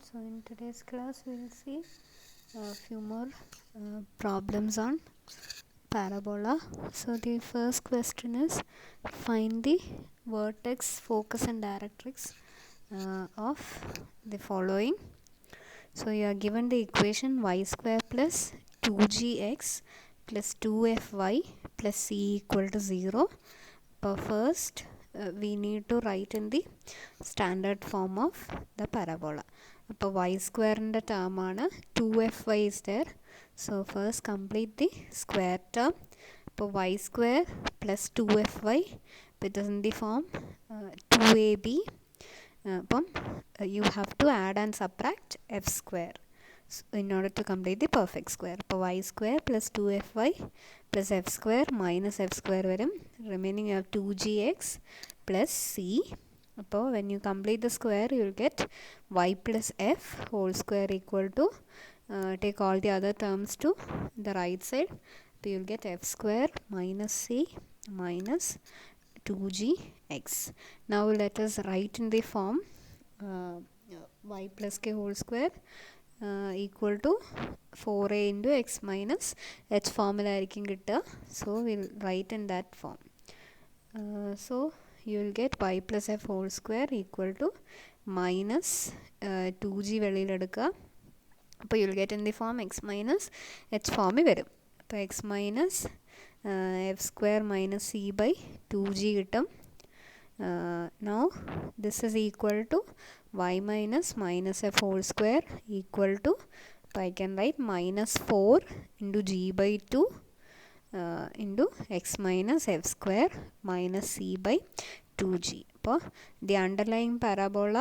So in today's class we will see a few more problems on parabola. So the first question is, find the vertex, focus and directrix of the following. So you are given the equation y square plus 2gx plus 2fy plus c equal to 0. But first we need to write in the standard form of the parabola. അപ്പോൾ y സ്ക്വയറിൻ്റെ ടേമാണ് 2fy is there. So first complete the square term. അപ്പോൾ y square plus 2fy, it is in the form 2ab. അപ്പം you have to add and subtract f square in order to complete the perfect square. അപ്പോൾ y square plus 2fy plus f square minus f square വരും. Remaining you have 2gx plus c. അപ്പോൾ when you complete the square you will get y plus f whole square equal to take all the other terms to the right side. So you will get f square minus c minus 2gx. Now let us write in the form y plus k whole square equal to 4a into x minus h formula ആയിരിക്കും കിട്ടുക. So we'll write in that form. So you will get y plus f whole square equal to minus 2g വെളിയിലെടുക്കുക. അപ്പോൾ you will get in the form x minus h ഫോമിൽ വരും. അപ്പോൾ x minus f square minus c by 2g കിട്ടും. Now this is equal to y minus f whole square equal to, I can write minus 4 into g by 2 into x minus f square minus c by 2g. അപ്പോൾ the underlying parabola,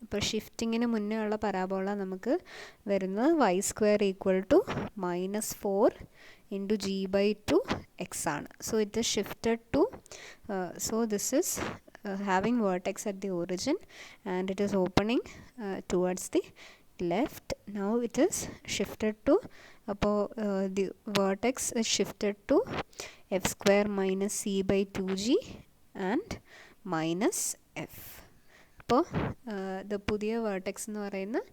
ഇപ്പോൾ ഷിഫ്റ്റിങ്ങിന് മുന്നേ ഉള്ള parabola നമുക്ക് വരുന്നത് y square equal to minus 4 into g by 2 x ആണ്. So it is shifted to, so this is having vertex at the origin and it is opening towards the left. Now it is shifted to, the vertex is shifted to f square minus c by 2g and minus f. അപ്പോൾ the പുതിയ vertex എന്ന് പറയുന്നത്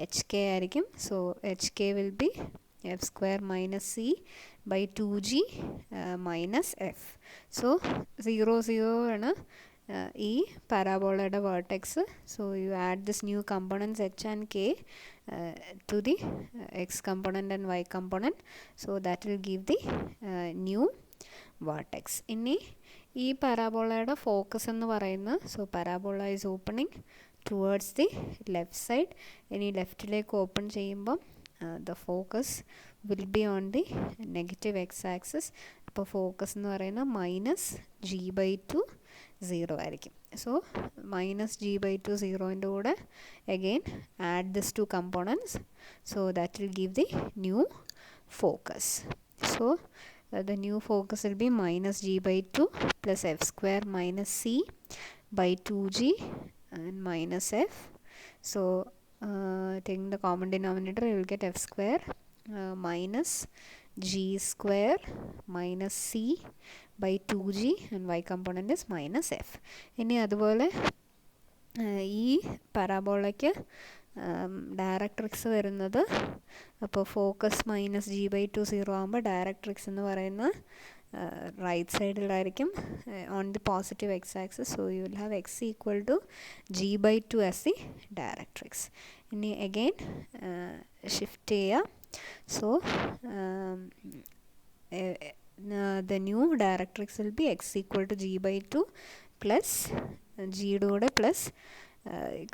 hk ആയിരിക്കും. So hk will be f square minus c by 2g minus f. So 0 0 ആണ് ഈ പരാബോളയുടെ vertex. So you add this new components h and k to the x component and y component. So that will give the new vertex. ഇനി ഈ പരാബോളയുടെ focus എന്ന് പറയുന്നത്, so parabola is opening towards the left side. ഇനി ലെഫ്റ്റിലേക്ക് open ചെയ്യുമ്പം the focus will be on the negative x-axis. അപ്പോൾ focus എന്ന് പറയുന്നത് minus g by 2 0 ആയിരിക്കും. So minus g by 2 0ൻ്റെ കൂടെ again add these two components. So that will give the new focus. So the new focus will be minus g by 2 plus f square minus c by 2g and minus f. So taking the common denominator you will get f square minus g square minus c by 2g and y component is minus f. ഇനി അതുപോലെ ഈ പരാബോളയ്ക്ക് directrix വരുന്നത്, അപ്പോൾ focus minus G by 2 0 ആകുമ്പോൾ directrix എന്ന് പറയുന്നത് right സൈഡിലായിരിക്കും on the positive x axis. So you will have x equal to g by 2 as the directrix. ഇനി അഗെയിൻ ഷിഫ്റ്റ് ചെയ്യുക. So the new directrix will be x equal to g by 2 plus g കൂടെ plus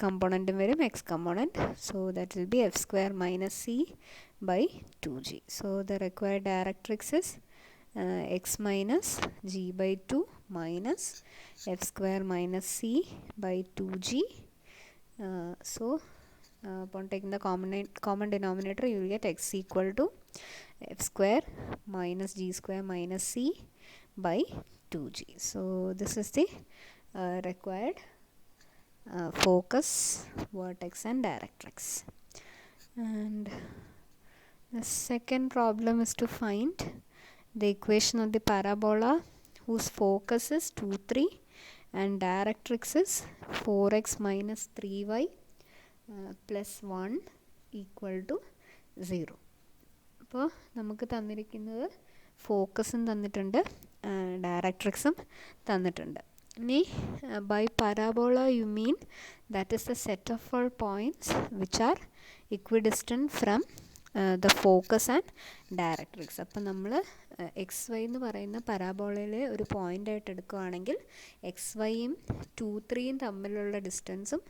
component വരും x component. So that will be f square minus c by 2g. So the required directrix is x minus g by 2 minus f square minus c by 2g. So upon taking the common denominator you will get x equal to f square minus g square minus c by 2g. So this is the required focus, vertex and directrix. And the second problem is to find the equation of the parabola whose focus is 2 3 and directrix is 4x minus 3y plus 1 equal to 0. അപ്പോൾ നമുക്ക് തന്നിരിക്കുന്നത് ഫോക്കസും തന്നിട്ടുണ്ട്, ഡയറക്ട്രിക്സും തന്നിട്ടുണ്ട്. ഇനി by parabola you mean that is the set of all points which are equidistant from the focus and directrix. അപ്പം നമ്മൾ X Y എന്ന് പറയുന്ന പരാബോളയിലെ ഒരു പോയിൻ്റായിട്ട് എടുക്കുകയാണെങ്കിൽ എക്സ് വൈയും 2, 3യും തമ്മിലുള്ള ഡിസ്റ്റൻസും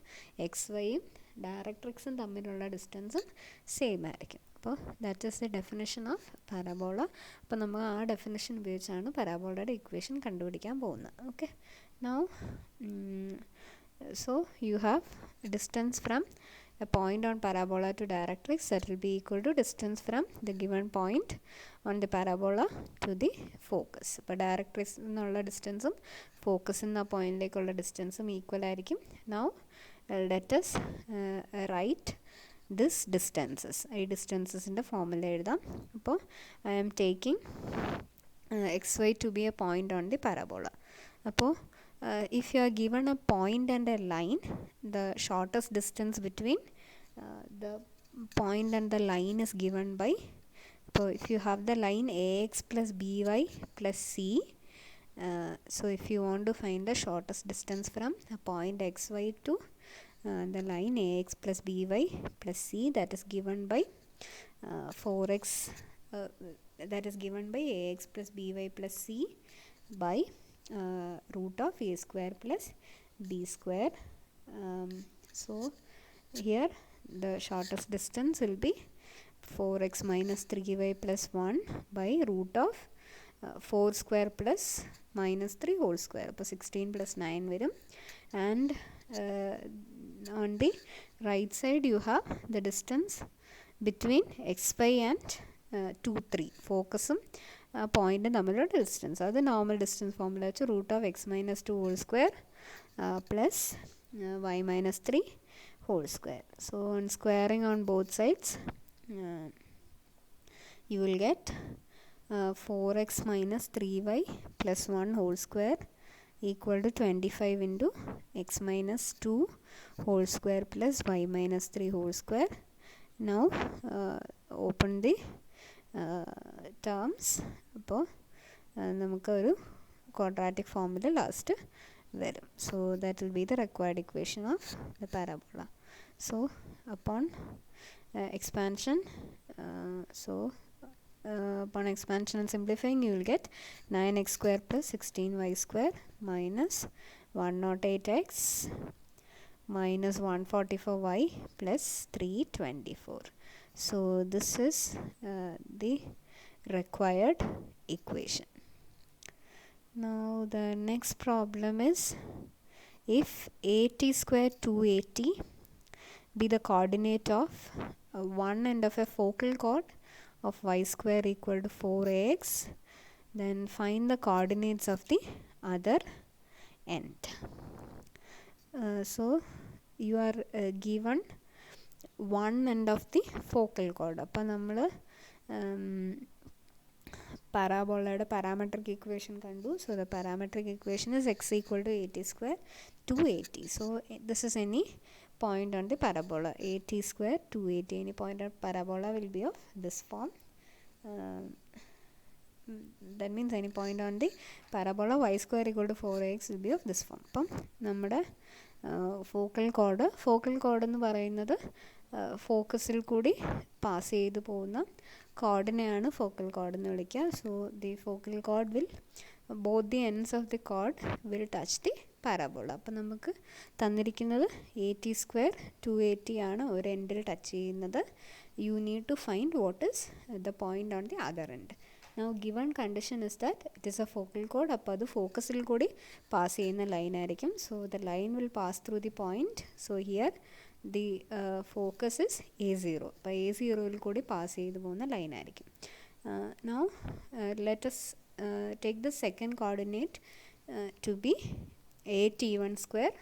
എക്സ് വൈയും ഡയറക്ട്രിക്സും തമ്മിലുള്ള ഡിസ്റ്റൻസും സെയിം ആയിരിക്കും. അപ്പോൾ that is the definition of parabola. അപ്പോൾ നമ്മൾ ആ ഡെഫിനിഷൻ ഉപയോഗിച്ചാണ് പരാബോളയുടെ ഇക്വേഷൻ കണ്ടുപിടിക്കാൻ പോകുന്നത്. Okay, now so you have distance from a point on parabola to directrix that will be equal to distance from the given point on the parabola to the focus. അപ്പോൾ directrix എന്നുള്ള ഡിസ്റ്റൻസും focus എന്ന പോയിന്റിലേക്കുള്ള ഡിസ്റ്റൻസും equal ആയിരിക്കും. Now let us write this distances. ഈ ഡിസ്റ്റൻസസിൻ്റെ formula എഴുതാം. അപ്പോൾ I am taking xy to be a point on the parabola. അപ്പോൾ if you are given a point and a line, the shortest distance between the point and the line is given by, so if you have the line ax plus by plus c, so if you want to find the shortest distance from a point xy to the line ax plus by plus c, that is given by 4x, that is given by ax plus by plus c by root of a square plus b square. So here the shortest distance will be 4x minus 3y plus 1 by root of 4 square plus minus 3 whole square. അപ്പോൾ 16 plus 9 വരും. And on the right side you have the distance between xy and 2, 3 ഫോക്കസും point തമ്മിലുള്ള distance. അത് normal distance formula വെച്ച് root of x minus 2 whole square plus y minus 3 whole square. So on squaring on both sides you will get 4x minus 3y plus 1 whole square equal to 25 into x minus 2 whole square plus y minus 3 whole square. Now open the terms. അപ്പോൾ നമുക്കൊരു quadratic ഫോമിൽ last വരും. So that will be the required equation of the parabola. So upon expansion, upon expansion and simplifying you will get 9x square plus 16y square minus 108x minus 144y plus 324. So this is the required equation. Now the next problem is, if at square 280 be the coordinate of one end of a focal chord of y square equal to 4ax, then find the coordinates of the other end. So you are given one end of the focal chord. അപ്പോൾ നമ്മൾ പാരാബോളയുടെ parametric equation കണ്ടു. So the parametric equation is x equal to 80 square 280. So this is any point on the parabola 80 square 280. Any point on parabola will be of this form. That means any point on the parabola y square equal to 4ax will be of this form. അപ്പം നമ്മുടെ focal code എന്ന് പറയുന്നത് ഫോക്കസിൽ കൂടി pass ചെയ്തു പോകുന്ന കോഡിനെയാണ് focal code എന്ന് വിളിക്കുക. So the focal code will both the ends of the code will touch the parabola. അപ്പം നമുക്ക് തന്നിരിക്കുന്നത് 80 square 280 ആണ് ഒരു എൻഡിൽ ടച്ച് ചെയ്യുന്നത്. You need to find what is the point on the other end. Now given condition is that it is a focal chord. അപ്പോൾ അത് ഫോക്കസിൽ കൂടി പാസ് ചെയ്യുന്ന ലൈൻ ആയിരിക്കും. So the line will pass through the point. So here the focus is A0. അപ്പോൾ A0യിൽ കൂടി pass ചെയ്തു പോകുന്ന line ആയിരിക്കും. Now let us take the second coordinate to be at1 square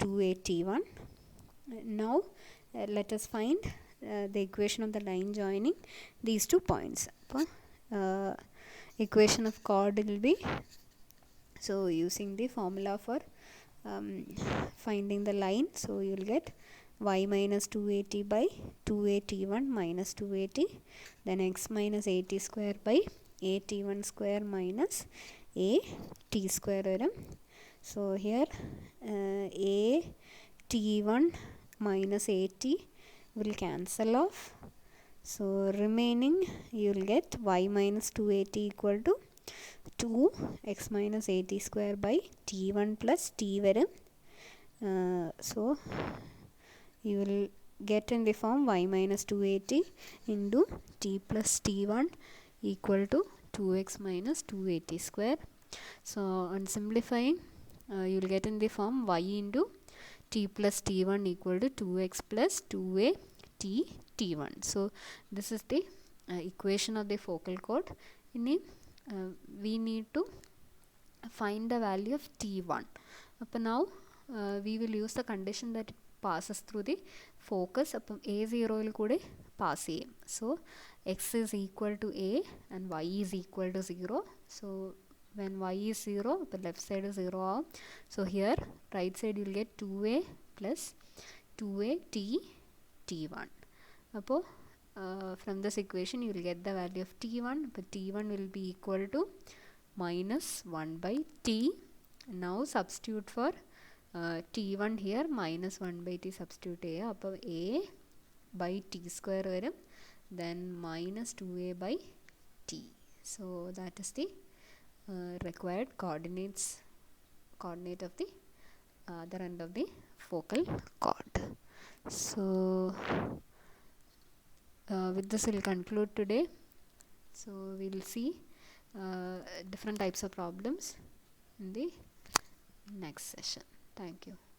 281. Now let us find the equation of the line joining these two points. അപ്പോൾ equation of chord will be, so using the formula for finding the line, so you will get y minus 2at by 2at1 minus 2at, then x minus at square by at1 square minus at square varum. So here at1 minus at will cancel off. So remaining you will get y minus 2at equal to 2 x minus at square by t1 plus t varum. So you will get in the form y minus 2at into t plus t1 equal to 2x minus 2at square. So on simplifying, you will get in the form y into t plus t1 equal to 2x plus 2a t1. So this is the equation of the focal chord. We need to find the value of t1. Now we will use the condition that it passes through the focus. A0 will kude pass cheyum. So x is equal to a and y is equal to 0. So when y is 0, the left side is 0. So here right side you will get 2a plus 2a t1. From this equation you will get the value of t1, but t1 will be equal to minus 1 by t. Now substitute for t1 here, minus 1 by t substitute a by t square varum, then minus 2a by t. So that is the required coordinate of the other end of the focal chord. So with this we'll conclude today. So we'll see different types of problems in the next session. Thank you.